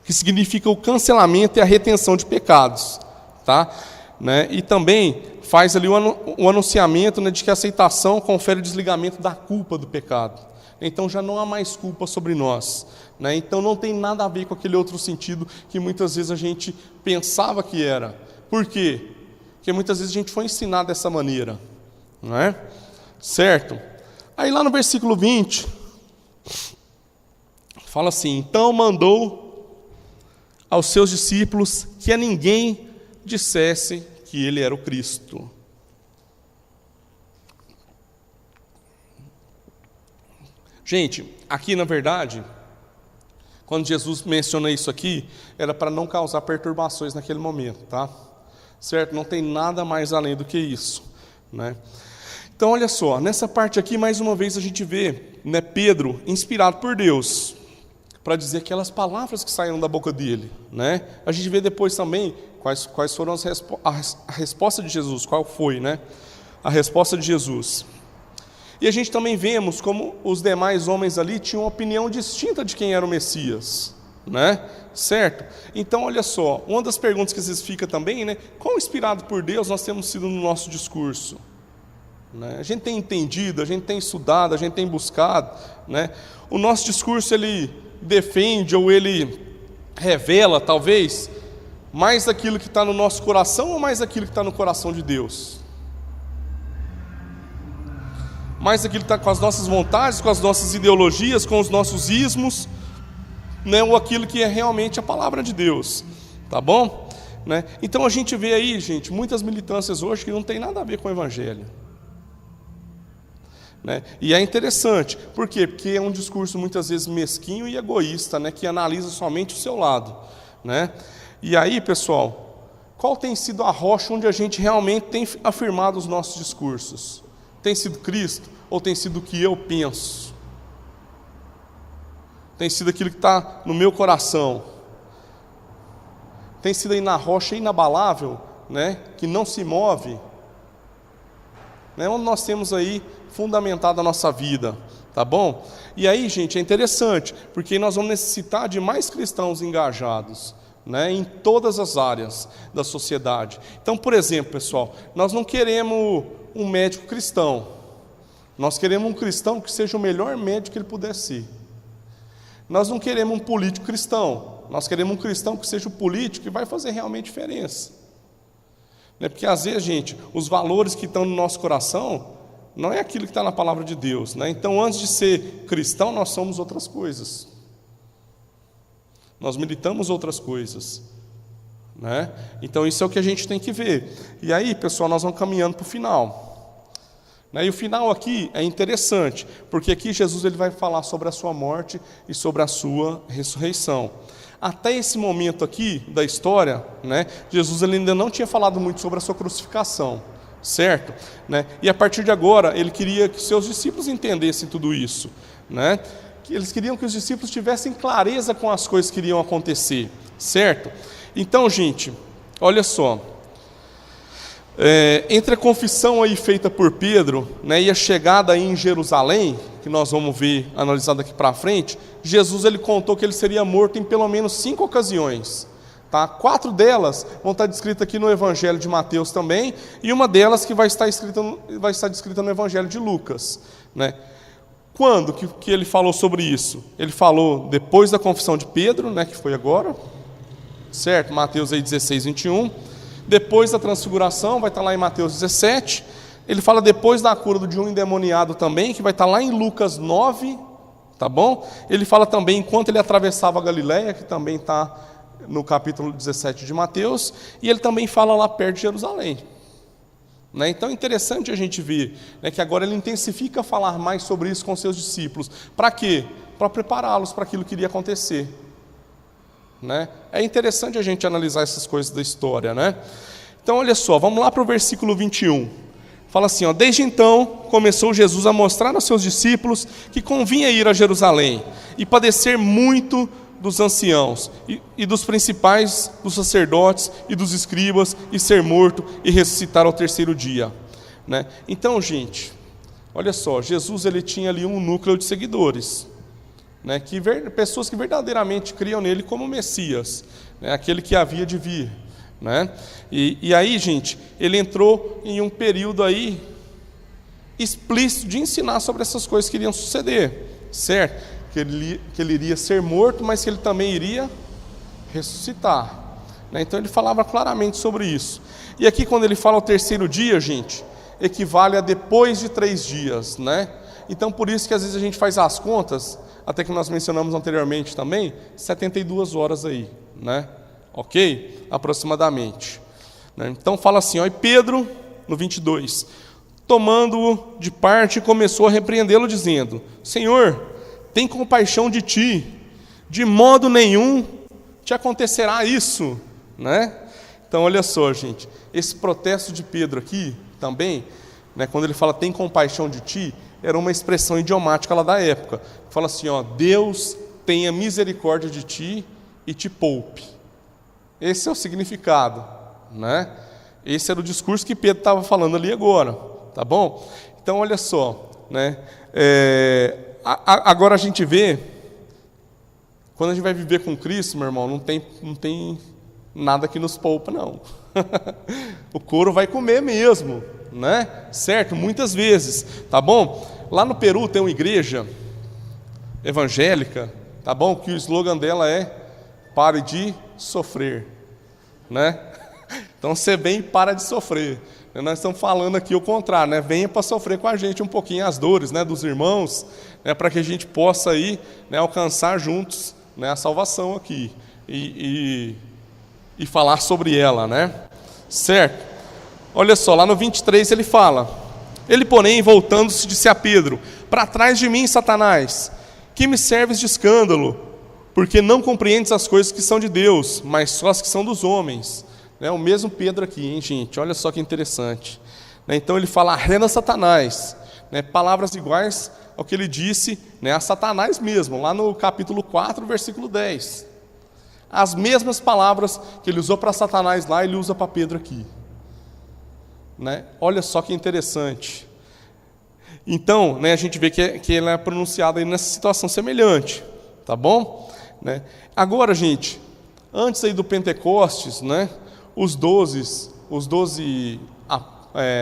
que significa o cancelamento e a retenção de pecados, tá? Né? E também faz ali o anunciamento, né, de que a aceitação confere o desligamento da culpa do pecado. Então já não há mais culpa sobre nós, né? Então não tem nada a ver com aquele outro sentido que muitas vezes a gente pensava que era. Por quê? Porque muitas vezes a gente foi ensinado dessa maneira, não é? Certo? Aí lá no versículo 20, fala assim: então mandou aos seus discípulos que a ninguém dissesse que ele era o Cristo. Gente, aqui na verdade, quando Jesus menciona isso aqui, era para não causar perturbações naquele momento, tá? Certo? Não tem nada mais além do que isso, né? Então, olha só, nessa parte aqui, mais uma vez a gente vê, né, Pedro inspirado por Deus para dizer aquelas palavras que saíram da boca dele, né? A gente vê depois também quais foram a resposta de Jesus, qual foi, né? A resposta de Jesus. E a gente também vemos como os demais homens ali tinham uma opinião distinta de quem era o Messias, né? Certo? Então, olha só, uma das perguntas que às vezes fica também, né? Quão inspirado por Deus nós temos sido no nosso discurso? né? A gente tem entendido, a gente tem estudado, a gente tem buscado, né? O nosso discurso, ele defende ou ele revela, talvez, mais aquilo que está no nosso coração ou mais aquilo que está no coração de Deus? Mais aquilo que está com as nossas vontades, com as nossas ideologias, com os nossos ismos, né? Ou aquilo que é realmente a palavra de Deus, tá bom? Né? Então a gente vê aí, gente, muitas militâncias hoje que não tem nada a ver com o Evangelho. Né? E é interessante, por quê? Porque é um discurso muitas vezes mesquinho e egoísta, né? Que analisa somente o seu lado, né? E aí, pessoal, qual tem sido a rocha onde a gente realmente tem afirmado os nossos discursos? Tem sido Cristo ou tem sido o que eu penso? Tem sido aquilo que está no meu coração? Tem sido aí na rocha inabalável, né? Que não se move, né? Onde nós temos aí fundamentado a nossa vida, tá bom? E aí, gente, é interessante, porque nós vamos necessitar de mais cristãos engajados, né, em todas as áreas da sociedade. Então, por exemplo, pessoal, nós não queremos um médico cristão, nós queremos um cristão que seja o melhor médico que ele puder ser. Nós não queremos um político cristão, nós queremos um cristão que seja o político que vai fazer realmente diferença. Porque às vezes, gente, os valores que estão no nosso coração não é aquilo que está na palavra de Deus, né? Então, antes de ser cristão, nós somos outras coisas. Nós militamos outras coisas, né? Então, isso é o que a gente tem que ver. E aí, pessoal, nós vamos caminhando para o final, né? E o final aqui é interessante, porque aqui Jesus ele vai falar sobre a sua morte e sobre a sua ressurreição. Até esse momento aqui da história, né, Jesus ele ainda não tinha falado muito sobre a sua crucificação, certo? Né? E a partir de agora, ele queria que seus discípulos entendessem tudo isso, né? Que eles queriam que os discípulos tivessem clareza com as coisas que iriam acontecer, certo? Então, gente, olha só, entre a confissão aí feita por Pedro, né, e a chegada aí em Jerusalém, que nós vamos ver analisado aqui para frente, Jesus ele contou que ele seria morto em pelo menos 5 ocasiões. Tá? 4 delas vão estar descritas aqui no Evangelho de Mateus também, e uma delas que vai estar descrita no Evangelho de Lucas, né? Quando que ele falou sobre isso? Ele falou depois da confissão de Pedro, né, que foi agora, certo? Mateus aí 16, 21. Depois da transfiguração, vai estar lá em Mateus 17. Ele fala depois da cura de um endemoniado também, que vai estar lá em Lucas 9, tá bom? Ele fala também enquanto ele atravessava a Galileia, que também está no capítulo 17 de Mateus, e ele também fala lá perto de Jerusalém. Né? Então é interessante a gente ver, né, que agora ele intensifica falar mais sobre isso com seus discípulos. Para quê? Para prepará-los para aquilo que iria acontecer. Né? É interessante a gente analisar essas coisas da história, né? Então olha só, vamos lá para o versículo 21. Fala assim, ó, desde então começou Jesus a mostrar aos seus discípulos que convinha ir a Jerusalém e padecer muito dos anciãos e dos principais dos sacerdotes e dos escribas, e ser morto e ressuscitar ao 3º dia, né? Então, gente, olha só, Jesus ele tinha ali um núcleo de seguidores, né? Pessoas que verdadeiramente criam nele como Messias, né? Aquele que havia de vir, né? E aí, gente, ele entrou em um período aí explícito de ensinar sobre essas coisas que iriam suceder, certo? Que ele iria ser morto, mas que ele também iria ressuscitar, né? Então ele falava claramente sobre isso. E aqui quando ele fala o 3º dia, gente, equivale a depois de 3 dias, né? Então por isso que às vezes a gente faz as contas, até que nós mencionamos anteriormente também, 72 horas aí, né? Ok? Aproximadamente, né? Então fala assim, ó, e Pedro, no 22, tomando-o de parte, começou a repreendê-lo, dizendo, Senhor, tem compaixão de ti, de modo nenhum te acontecerá isso, né? Então olha só, gente, esse protesto de Pedro aqui também, né, quando ele fala tem compaixão de ti, era uma expressão idiomática lá da época. Fala assim, ó, Deus tenha misericórdia de ti e te poupe. Esse é o significado, né? Esse era o discurso que Pedro estava falando ali agora, tá bom? Então olha só, né? Agora a gente vê, quando a gente vai viver com Cristo, meu irmão, não tem nada que nos poupa, não. O couro vai comer mesmo, né? Certo? Muitas vezes, tá bom? Lá no Peru tem uma igreja evangélica, tá bom? Que o slogan dela é pare de sofrer, né? Então você vem e para de sofrer. Nós estamos falando aqui o contrário, né? Venha para sofrer com a gente um pouquinho as dores, né, dos irmãos, né, para que a gente possa aí, né, alcançar juntos, né, a salvação aqui e falar sobre ela, né? Certo? Olha só, lá no 23 ele fala: ele, porém, voltando-se, disse a Pedro: para trás de mim, Satanás, que me serves de escândalo, porque não compreendes as coisas que são de Deus, mas só as que são dos homens. O mesmo Pedro aqui, hein, gente? Olha só que interessante. Então ele fala: arreda Satanás, palavras iguais ao que ele disse, a Satanás mesmo, lá no capítulo 4, versículo 10. As mesmas palavras que ele usou para Satanás lá, ele usa para Pedro aqui. Olha só que interessante. Então, a gente vê que ele é pronunciado aí nessa situação semelhante, tá bom? Agora, gente, antes aí do Pentecostes, os 12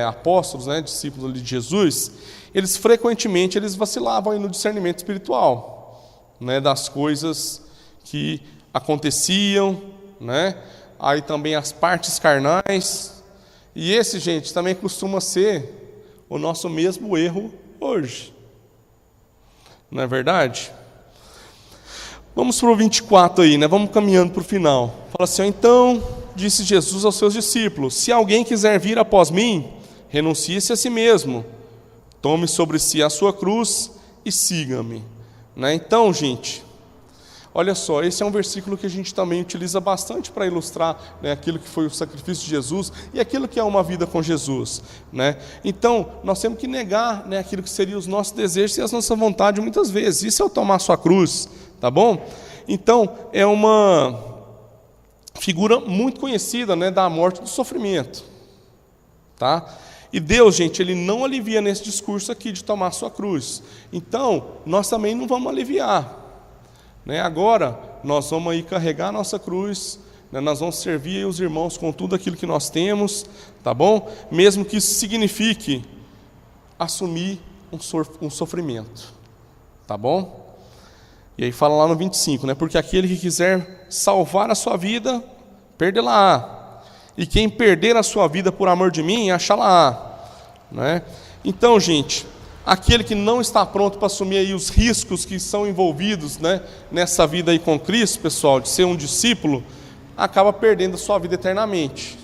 apóstolos, discípulos de Jesus, eles frequentemente vacilavam aí no discernimento espiritual, das coisas que aconteciam, aí também as partes carnais, e esse, gente, também costuma ser o nosso mesmo erro hoje, não é verdade? Vamos para o 24 aí, vamos caminhando para o final. Fala assim: então disse Jesus aos seus discípulos: se alguém quiser vir após mim, renuncie-se a si mesmo, tome sobre si a sua cruz e siga-me. Então, gente, olha só, esse é um versículo que a gente também utiliza bastante para ilustrar aquilo que foi o sacrifício de Jesus e aquilo que é uma vida com Jesus. Então, nós temos que negar aquilo que seriam os nossos desejos e as nossas vontades muitas vezes. Isso é o tomar a sua cruz, tá bom? Então, é uma figura muito conhecida, da morte e do sofrimento, tá? E Deus, gente, Ele não alivia nesse discurso aqui de tomar a sua cruz. Então, nós também não vamos aliviar. Agora, nós vamos aí carregar a nossa cruz, nós vamos servir os irmãos com tudo aquilo que nós temos, tá bom? Mesmo que isso signifique assumir um sofrimento, tá bom? E aí fala lá no 25, porque aquele que quiser salvar a sua vida, perdê-la-á, e quem perder a sua vida por amor de mim, achá-la-á. Então, gente, aquele que não está pronto para assumir aí os riscos que são envolvidos, nessa vida aí com Cristo, pessoal, de ser um discípulo, acaba perdendo a sua vida eternamente.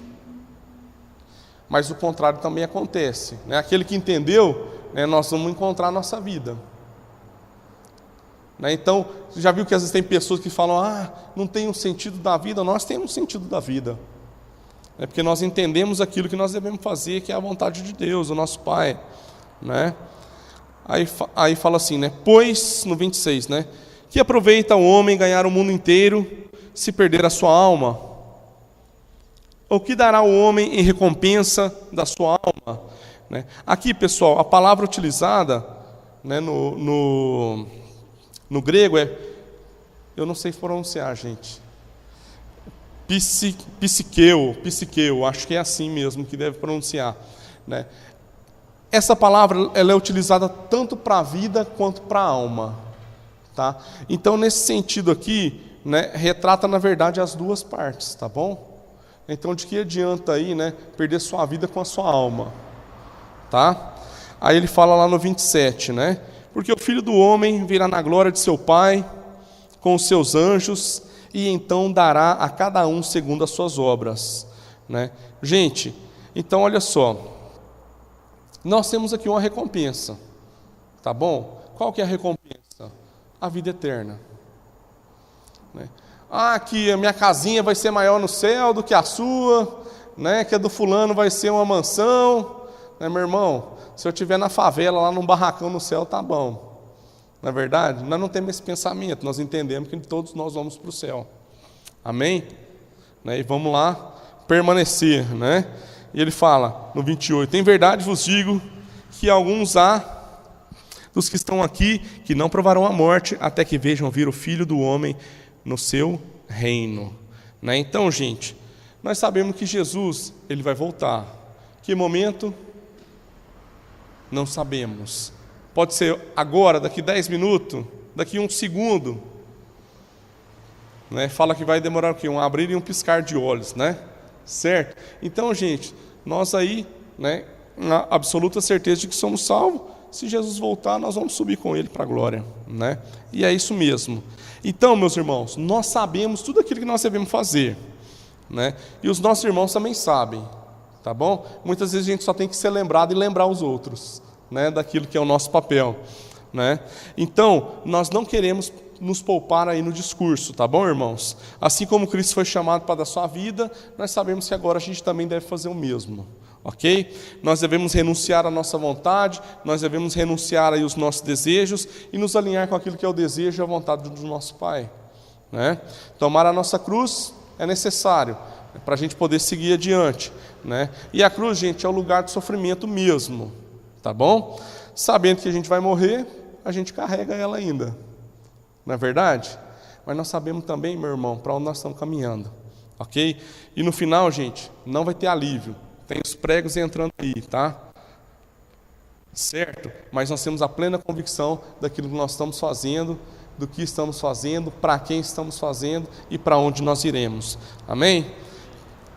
Mas o contrário também acontece, Aquele que entendeu, nós vamos encontrar a nossa vida. Então, você já viu que às vezes tem pessoas que falam: não tem um sentido da vida? Nós temos um sentido da vida. Porque nós entendemos aquilo que nós devemos fazer, que é a vontade de Deus, o nosso Pai. Aí fala assim, pois, no 26, que aproveita o homem ganhar o mundo inteiro, se perder a sua alma? Ou que dará o homem em recompensa da sua alma? Aqui, pessoal, a palavra utilizada no grego eu não sei pronunciar, gente, psiqueu, acho que é assim mesmo que deve pronunciar. Essa palavra ela é utilizada tanto para a vida quanto para a alma, tá? Então, nesse sentido aqui, retrata na verdade as duas partes, tá bom? Então, de que adianta aí, perder sua vida com a sua alma, tá? Aí ele fala lá no 27, porque o Filho do Homem virá na glória de seu Pai com os seus anjos, e então dará a cada um segundo as suas obras. Gente, então olha só, nós temos aqui uma recompensa, tá bom? Qual que é a recompensa? A vida eterna. Que a minha casinha vai ser maior no céu do que a sua, que a do fulano vai ser uma mansão, meu irmão, se eu estiver na favela, lá num barracão no céu, tá bom. Não é verdade? Nós não temos esse pensamento, nós entendemos que todos nós vamos para o céu. Amém? E vamos lá permanecer, E ele fala, no 28, em verdade vos digo que alguns há dos que estão aqui que não provarão a morte até que vejam vir o Filho do Homem no seu reino. Então, gente, nós sabemos que Jesus, ele vai voltar. Que momento? Não sabemos. Pode ser agora, daqui 10 minutos, daqui 1 segundo. Né? Fala que vai demorar o quê? Um abrir e um piscar de olhos, né? Certo? Então, gente, nós aí, né, na absoluta certeza de que somos salvos. Se Jesus voltar, nós vamos subir com Ele para a glória, né? E é isso mesmo. Então, meus irmãos, nós sabemos tudo aquilo que nós devemos fazer, né? E os nossos irmãos também sabem, tá bom? Muitas vezes a gente só tem que ser lembrado e lembrar os outros, né, daquilo que é o nosso papel, né? Então, nós não queremos nos poupar aí no discurso, tá bom, irmãos? Assim como Cristo foi chamado para dar sua vida, nós sabemos que agora a gente também deve fazer o mesmo, ok? Nós devemos renunciar à nossa vontade, nós devemos renunciar aí os nossos desejos e nos alinhar com aquilo que é o desejo e a vontade do nosso Pai, né? Tomar a nossa cruz é necessário para a gente poder seguir adiante, né? E a cruz, gente, é o lugar de sofrimento mesmo, tá bom? Sabendo que a gente vai morrer, a gente carrega ela ainda, não é verdade? Mas nós sabemos também, meu irmão, para onde nós estamos caminhando, ok? E no final, gente, não vai ter alívio. Tem os pregos entrando aí, tá? Certo? Mas nós temos a plena convicção daquilo que nós estamos fazendo, do que estamos fazendo, para quem estamos fazendo e para onde nós iremos. Amém?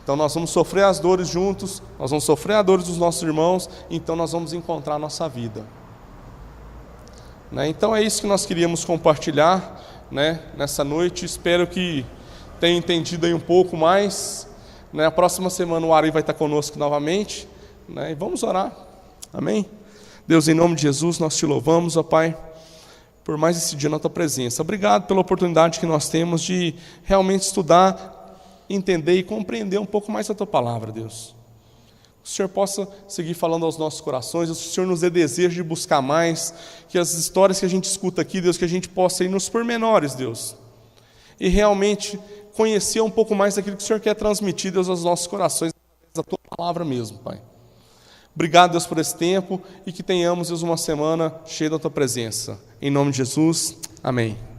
Então nós vamos sofrer as dores juntos, nós vamos sofrer as dores dos nossos irmãos, então nós vamos encontrar a nossa vida. Né? Então é isso que nós queríamos compartilhar, né, nessa noite. Espero que tenha entendido aí um pouco mais. Na próxima semana o Ari vai estar conosco novamente, né, e vamos orar. Amém? Deus, em nome de Jesus, nós te louvamos, ó Pai, por mais esse dia na tua presença. Obrigado pela oportunidade que nós temos de realmente estudar, entender e compreender um pouco mais a tua palavra, Deus. Que o Senhor possa seguir falando aos nossos corações, o Senhor nos dê desejo de buscar mais, que as histórias que a gente escuta aqui, Deus, que a gente possa ir nos pormenores, Deus, e realmente conhecer um pouco mais daquilo que o Senhor quer transmitir, Deus, aos nossos corações, através da tua palavra mesmo, Pai. Obrigado, Deus, por esse tempo e que tenhamos, Deus, uma semana cheia da tua presença. Em nome de Jesus, amém.